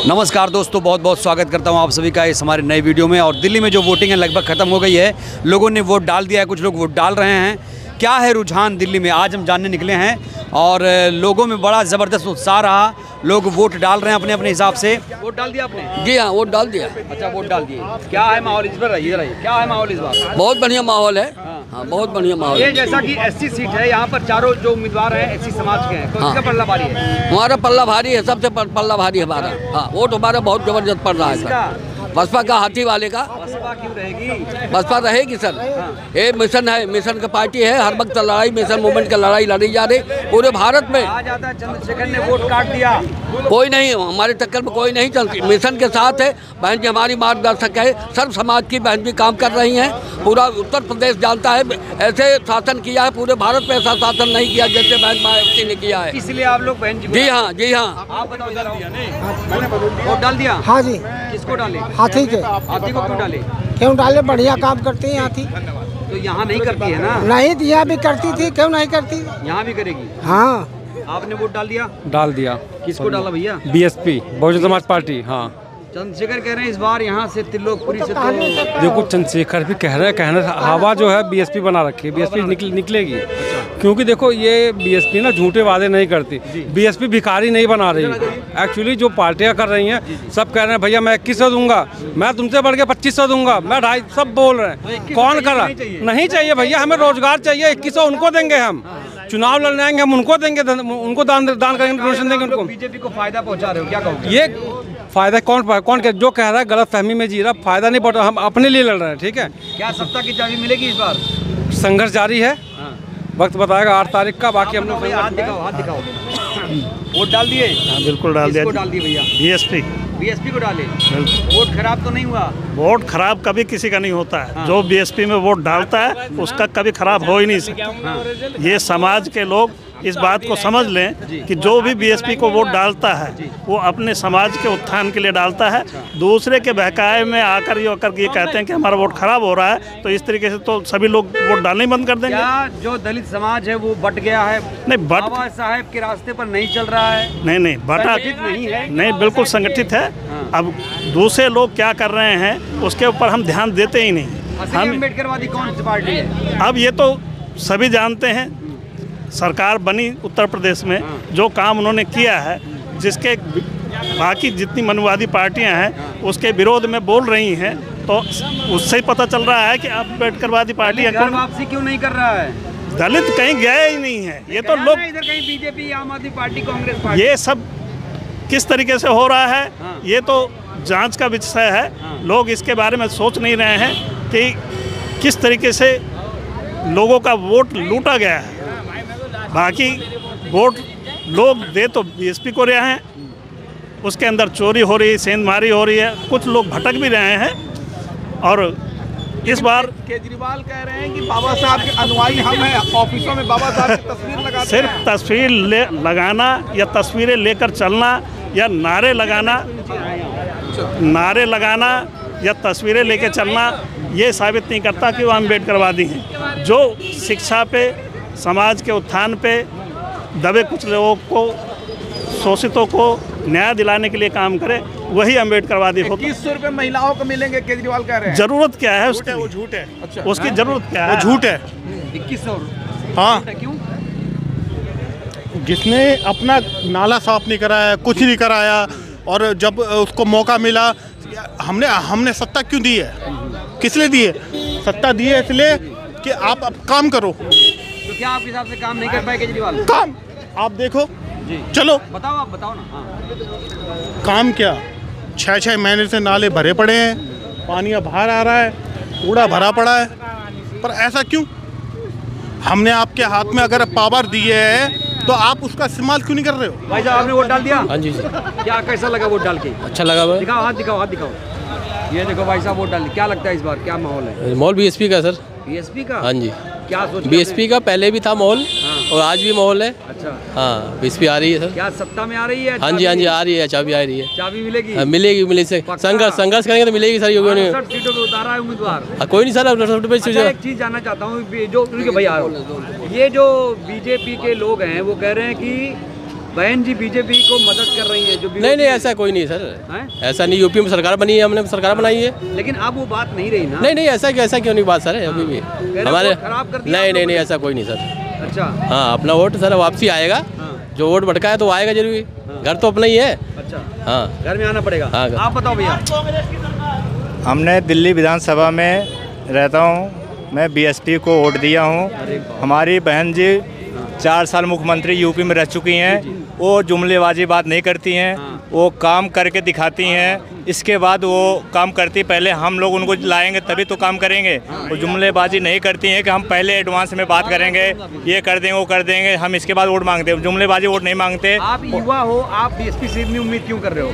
नमस्कार दोस्तों, बहुत बहुत स्वागत करता हूं आप सभी का इस हमारे नए वीडियो में। और दिल्ली में जो वोटिंग है लगभग ख़त्म हो गई है। लोगों ने वोट डाल दिया है, कुछ लोग वोट डाल रहे हैं। क्या है रुझान दिल्ली में, आज हम जानने निकले हैं। और लोगों में बड़ा ज़बरदस्त उत्साह रहा, लोग वोट डाल रहे हैं अपने अपने हिसाब से। वोट डाल दिया आपने? जी हाँ, वोट डाल दिया। अच्छा, वोट डाल दिए। क्या है माहौल इस बार? क्या है माहौल इस बार? बहुत बढ़िया माहौल है। हाँ, बहुत बढ़िया माहौल ये है। जैसा कि एससी सीट है, यहाँ पर चारों जो उम्मीदवार हैं एससी समाज के हैं, तो इसका पल्ला भारी है। हमारा पल्ला भारी है, सबसे पल्ला भारी है हमारा। हाँ, वोट हमारा बहुत जबरदस्त पड़ रहा है सर। बसपा का, हाथी वाले का। बसपा क्यों रहेगी? बसपा रहेगी सर। ये मिशन है, मिशन का पार्टी है। हर वक्त लड़ाई, मिशन मूवमेंट का लड़ाई लड़ी जा रही पूरे भारत में। आ जाता है चंद्रशेखर ने वोट काट दिया। कोई नहीं, हमारे चक्कर में कोई नहीं चलती। मिशन के साथ है। बहन जी हमारी मार्गदर्शक है। सर्व समाज की बहन जी काम कर रही हैं। पूरा उत्तर प्रदेश जानता है, ऐसे शासन किया है। पूरे भारत में ऐसा शासन नहीं किया जैसे बहन मायावती ने किया है। इसलिए आप लोग बहन जी? हाँ, जी हाँ। आप बताओ, इधर आओ। वोट डाल दिया? हाँ जी। किसको डाले? हाथी के। हाथी को क्यों डाले? क्यों डाले? बढ़िया काम करती है हाथी। तो यहाँ नहीं करती है ना? नहीं दिया भी करती थी, क्यों नहीं करती? यहाँ भी करेगी। हाँ। आपने वोट डाल दिया? डाल दिया। किसको डाला भैया? BSP, Bahujan Samaj party. हाँ, चंद्रशेखर कह रहे हैं इस बार यहाँ से त्रिलोकपुरी से देखो चंद्रशेखर भी कह रहे हैं, हवा जो है बीएसपी बना रखी है। बीएसपी निकलेगी। क्योंकि देखो ये बीएसपी ना झूठे वादे नहीं करती। बीएसपी भिखारी नहीं बना रही। एक्चुअली जो पार्टियां कर रही हैं सब कह रहे हैं भैया मैं 2100 दूंगा, मैं तुमसे बढ़ के 2500 दूंगा, मैं 250, सब बोल रहे हैं। कौन कर रहा? नहीं चाहिए भैया, हमें रोजगार चाहिए। 2100 उनको देंगे, हम चुनाव लड़ने आएंगे, हम उनको देंगे, उनको दान करेंगे, डोनेशन देंगे उनको। बीजेपी को फायदा पहुँचा रहे हो, क्या कहोगे? ये फायदा कौन जो कह रहा है गलत फहमी में जी रहा, फायदा नहीं पहुंचा। हम अपने लिए लड़ रहे हैं, ठीक है। क्या सत्ता की चाबी मिलेगी इस बार? संघर्ष जारी है, वक्त बताएगा 8 तारीख का। बाकी हम लोग हाथ दिखाओ। वोट डाल दिए? हाँ, बिल्कुल डाल दिया। डाल दिए भैया? बीएसपी को डाले। वोट खराब तो नहीं हुआ? वोट खराब कभी किसी का नहीं होता है। जो बीएसपी में वोट डालता है उसका कभी खराब हो ही नहीं सकता। ये समाज के लोग इस बात को समझ लें कि जो भी बीएसपी को वोट डालता है वो अपने समाज के उत्थान के लिए डालता है। दूसरे के बहकाए में आकर ये कहते हैं कि हमारा वोट खराब हो रहा है, तो इस तरीके से तो सभी लोग वोट डालने ही बंद कर देंगे। क्या जो दलित समाज है वो बट गया है? नहीं, बाबा साहेब के रास्ते पर नहीं चल रहा है। नहीं बटा नहीं है। नहीं, बिल्कुल संगठित है। अब दूसरे लोग क्या कर रहे हैं उसके ऊपर हम ध्यान देते ही नहीं। हम अम्बेडकरवादी कौन सी पार्टी है? अब ये तो सभी जानते हैं। सरकार बनी उत्तर प्रदेश में, जो काम उन्होंने किया है, जिसके बाकी जितनी मनुवादी पार्टियां हैं उसके विरोध में बोल रही हैं, तो उससे ही पता चल रहा है कि अम्बेडकरवादी पार्टी वापसी क्यों नहीं कर रहा है? दलित कहीं गए ही नहीं है। ये तो लोग इधर कहीं बीजेपी, आम आदमी पार्टी, कांग्रेस पार्टी, ये सब किस तरीके से हो रहा है ये तो जांच का विषय है। लोग इसके बारे में सोच नहीं रहे हैं कि किस तरीके से लोगों का वोट लूटा गया है। बाकी वोट लोग दे तो बीएसपी को रहे हैं, उसके अंदर चोरी हो रही है, सेंधमारी हो रही है, कुछ लोग भटक भी रहे हैं। और इस बार केजरीवाल कह रहे हैं कि बाबा साहब के अनुयायी हम हैं, ऑफिसों में बाबा साहब की तस्वीर लगाते हैं। सिर्फ तस्वीर लगाना या तस्वीरें लेकर चलना या नारे लगाना या तस्वीरें लेकर चलना ये साबित नहीं करता कि वो अम्बेडकरवादी हैं। जो शिक्षा पे, समाज के उत्थान पे, दबे कुछ लोगों को, शोषितों को न्याय दिलाने के लिए काम करे, वही अम्बेडकरवादी होता है। 2100 रुपये महिलाओं को मिलेंगे, केजरीवाल कह रहे हैं। जरूरत क्या है उसकी? वो झूठ है। अच्छा, उसकी जरूरत क्या है? वो झूठ है। 2100? हाँ, क्यों? जिसने अपना नाला साफ नहीं कराया, कुछ नहीं कराया, और जब उसको मौका मिला, हमने सत्ता क्यों दी है? किस लिए दी है? सत्ता दी है इसलिए कि आप अब काम करो। तो क्या आपके हिसाब से काम नहीं कर पाए केजरीवाल? काम आप देखो जी। चलो बताओ, आप बताओ ना। काम क्या? 6-6 महीने से नाले भरे पड़े हैं, पानी अब बाहर आ रहा है, कूड़ा भरा पड़ा है, पर ऐसा क्यों? हमने आपके हाथ में अगर पावर दी है तो आप उसका इस्तेमाल क्यों नहीं कर रहे हो? भाई साहब, आपने वोट डाल दिया? हाँ जी। क्या, कैसा लगा वोट डाल के? अच्छा लगा भाई। दिखाओ, हाथ दिखाओ। ये देखो भाई साहब, वोट डाल। क्या लगता है इस बार क्या माहौल है? माहौल बीएसपी का सर। बीएसपी का? हाँ जी। क्या सोच? बीएसपी का पहले भी था माहौल और आज भी माहौल है। अच्छा। हाँ, बीएसपी आ रही है सर। क्या सत्ता में आ रही है? हाँ जी, आ रही है। चाबी आ रही है। चाबी मिलेगी? मिलेगी से संघर्ष करेंगे तो मिलेगी सर। योगियों ने 60 सीटों पे उतारा है उम्मीदवार। कोई नहीं सर। अच्छा, एक चीज़ जानना चाहता हूँ, जो भैया ये जो बीजेपी के लोग हैं वो कह रहे हैं कि बहन जी बीजेपी को मदद कर रही है जो नहीं नहीं, ऐसा कोई नहीं सर, ऐसा नहीं। यूपी में सरकार बनी है, हमने सरकार बनाई है। लेकिन अब वो बात नहीं रही ना। नहीं नहीं, ऐसा क्यों नहीं बात सर, अभी भी हमारे खराब कर दिया। नहीं नहीं, ऐसा कोई नहीं सर। अच्छा हाँ, अपना वोट सर वापसी आएगा। जो वोट भटका है तो आएगा जरूरी, घर तो अपना ही है। अच्छा हाँ, घर में आना पड़ेगा। हाँ, आप बताओ भैया। हमने दिल्ली विधानसभा में रहता हूँ, मैं बीएसपी को वोट दिया हूँ। हमारी बहन जी 4 साल मुख्यमंत्री यूपी में रह चुकी हैं। वो जुमलेबाजी बात नहीं करती हैं, वो काम करके दिखाती हैं। इसके बाद वो काम करती, पहले हम लोग उनको लाएंगे तभी तो काम करेंगे। वो जुमलेबाजी नहीं करती हैं कि हम पहले एडवांस में बात करेंगे, ये कर देंगे वो कर देंगे, हम इसके बाद वोट मांगते हैं। जुमलेबाजी वोट नहीं मांगते। आप युवा हो, आप बीएसपी से इतनी उम्मीद क्यों कर रहे हो?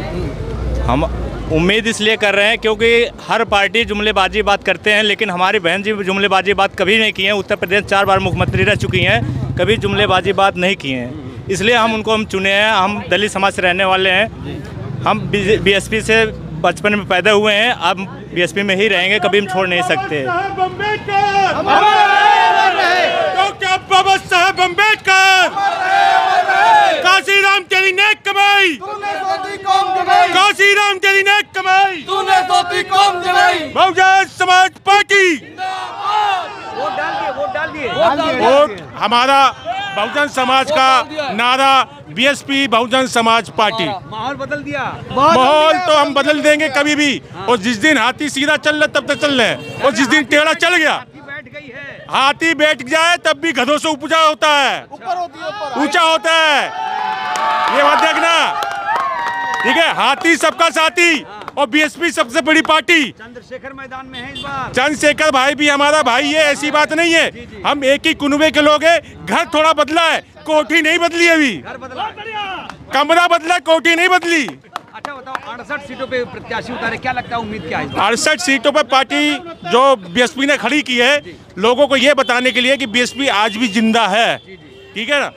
हम उम्मीद इसलिए कर रहे हैं क्योंकि हर पार्टी जुमलेबाजी बात करते हैं, लेकिन हमारी बहन जी जुमलेबाजी बात कभी नहीं की है। उत्तर प्रदेश 4 बार मुख्यमंत्री रह चुकी हैं, कभी जुमलेबाजी बात नहीं की हैं। इसलिए हम चुने हैं। हम दलित समाज से रहने वाले हैं। हम बीएसपी से बचपन में पैदा हुए हैं, अब बीएसपी में ही रहेंगे, कभी हम छोड़ नहीं सकते। बाबा साहब अम्बेडकर, काशीराम तेरी नेक कमाई, काशीराम तेरी नेक कमाई, बहुजन समाज पार्टी। वोट हमारा बहुजन समाज का नारा, बीएसपी बहुजन समाज पार्टी। माहौल बदल दिया। माहौल तो हम बदल देंगे कभी भी। और जिस दिन हाथी सीधा चल रहा तब तक चल रहे हैं, और जिस दिन टेढ़ा चल गया, हाथी बैठ जाए तब भी गधों से ऊंचा होता है, ऊंचा होता है। ये बात देखना, ठीक है। हाथी सबका साथी और बीएसपी सबसे बड़ी पार्टी। चंद्रशेखर मैदान में है इस बार। चंद्रशेखर भाई भी हमारा भाई है, ऐसी बात नहीं है। हम एक ही कुनबे के लोग हैं। घर थोड़ा बदला है, कोठी नहीं बदली अभी। घर बदला, कमरा बदला, कोठी नहीं बदली। अच्छा बताओ, 68 सीटों पे प्रत्याशी उतारे, क्या लगता है, उम्मीद क्या है? 68 सीटों पर पार्टी जो बीएसपी ने खड़ी की है, लोगों को ये बताने के लिए कि बीएसपी आज भी जिंदा है, ठीक है ना।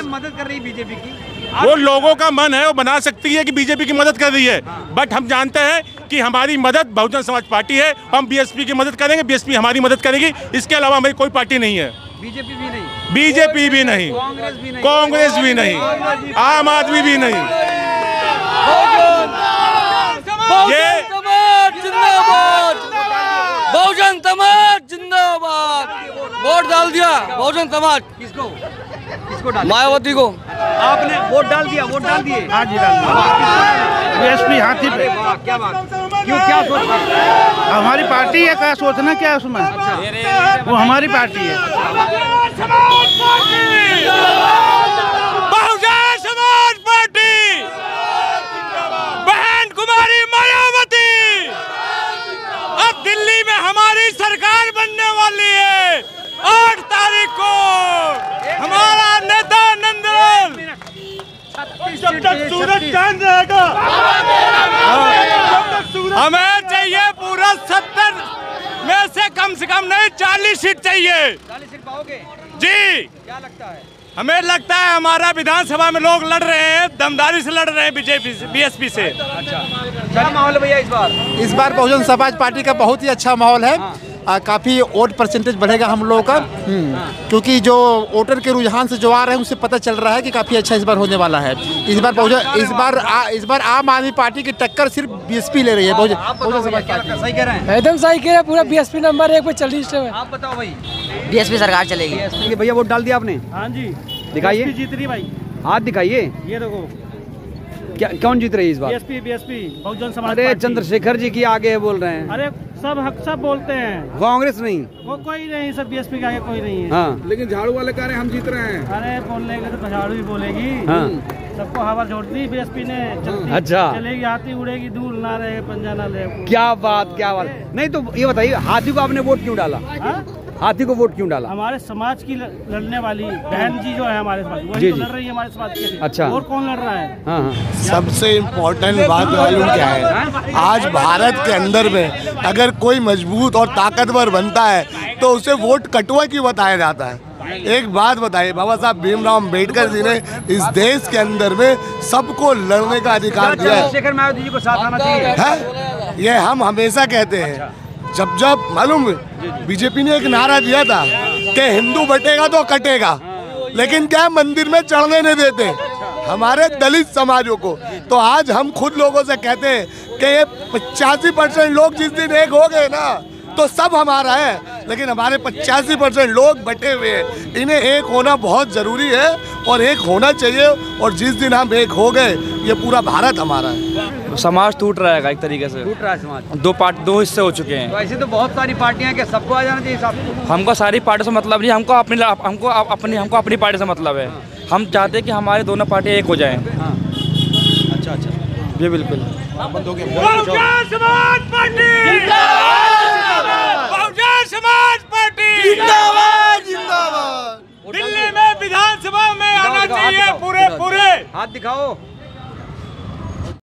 मदद कर रही बीजेपी की, वो लोगों का मन है, वो बना सकती है कि बीजेपी की मदद कर रही है। बट हम जानते हैं कि हमारी मदद बहुजन समाज पार्टी है, हम बीएसपी की मदद करेंगे, बीएसपी हमारी मदद करेगी। इसके अलावा हमारी कोई पार्टी नहीं है। बीजेपी भी नहीं, बीजेपी भी नहीं, कांग्रेस भी नहीं, आम आदमी भी नहीं। ये बहुजन समाज जिंदाबाद। वोट डाल दिया बहुजन समाज। किसको डाल? मायावती को। आपने वोट डाल दिया? वोट डाल दिए? हाँ जी डाल दिया। बीएसपी हाथी पे। क्या बात, क्यों, क्या सोच? हमारी पार्टी है, क्या सोचना क्या है उसमें। वो हमारी पार्टी है। बहुजन समाज पार्टी, बहन कुमारी मायावती। अब दिल्ली में हमारी सरकार बनने वाली है। 8 तारीख को हमारा नेता नंदलाल। जब तक सूरज चांद रहेगा, हमें चाहिए पूरा 70 में से कम नहीं 40 सीट चाहिए। 40 सीट पाओगे जी? क्या लगता है? हमें लगता है हमारा विधानसभा में लोग लड़ रहे हैं, दमदारी से लड़ रहे हैं बीजेपी से, बीएसपी से। अच्छा, क्या माहौल है भैया इस बार? बहुजन समाज पार्टी का बहुत ही अच्छा माहौल है। काफ़ी वोट परसेंटेज बढ़ेगा हम लोगों का, क्योंकि जो वोटर के रुझान से जो आ रहे हैं उससे पता चल रहा है कि काफ़ी अच्छा इस बार होने वाला है। इस बार आम आदमी पार्टी की टक्कर सिर्फ बीएसपी ले रही है। बहुजन समाज पार्टी सही कह रहे हैं, एकदम सही कह रहे हैं। पूरा बीएसपी नंबर 1 पे चल रही है। आप बताओ भाई। बीएसपी सरकार चलेगी। भैया वोट डाल दिया आपने? हाँ जी, दिखाइए, जीत रही भाई। हाथ दिखाइए। ये देखो, क्या कौन जीत रही है इस बार? बीएसपी बहुजन समाज। अरे चंद्रशेखर जी की आगे बोल रहे हैं। अरे सब हक सब बोलते हैं। कांग्रेस नहीं, वो कोई नहीं, सब बीएसपी के आगे कोई नहीं है। हाँ, लेकिन झाड़ू वाले कह रहे हैं हम जीत रहे हैं। अरे बोलने के तो झाड़ू भी बोलेगी। हाँ। सबको हवा छोड़ दी बीएसपी ने। अच्छा, चलेगी, हाथी उड़ेगी, दूर ना रहे, पंजा ना ले। क्या बात, क्या बात। नहीं तो ये बताइए, हाथी को आपने वोट क्यों डाला? हाथी को वोट क्यों डाला? हमारे समाज की लड़ने वाली बहन जी जो है हमारे समाज, वही तो लड़ रही है हमारे समाज के लिए। अच्छा, और कौन लड़ रहा है? हाँ हाँ। सबसे इम्पोर्टेंट बात मालूम क्या है? आज भारत के अंदर में अगर कोई मजबूत और ताकतवर बनता है तो उसे वोट कटुआ क्यों बताया जाता है? एक बात बताइए, बाबा साहब भीमराव अम्बेडकर जी ने इस देश के अंदर में सबको लड़ने का अधिकार दिया है। चंद्रशेखर मायावती जी को साथ आना चाहिए। ये हम हमेशा कहते हैं। जब मालूम बीजेपी ने एक नारा दिया था कि हिंदू बटेगा तो कटेगा, लेकिन क्या मंदिर में चढ़ने नहीं देते। हमारे दलित समाजों को। तो आज हम खुद लोगों से कहते हैं कि ये 85% लोग जिस दिन एक हो गए ना तो सब हमारा है, लेकिन हमारे 85% लोग बटे हुए हैं। इन्हें एक होना बहुत ज़रूरी है और एक होना चाहिए, और जिस दिन हम एक हो गए ये पूरा भारत हमारा है। समाज टूट रहेगा एक तरीके से, टूट रहा है समाज। दो हिस्से हो चुके हैं। तो ऐसे तो बहुत सारी पार्टियां हैं कि सबको आ जाना चाहिए साहब। हमको सारी पार्टी से मतलब नहीं, हमको अपनी पार्टी से मतलब है। हम चाहते हैं कि हमारे दोनों पार्टी एक हो जाएं। अच्छा अच्छा जी बिल्कुल। बहुजन समाज पार्टी जिंदाबाद। दिल्ली में विधानसभा में आना चाहिए पूरे हाथ दिखाओ।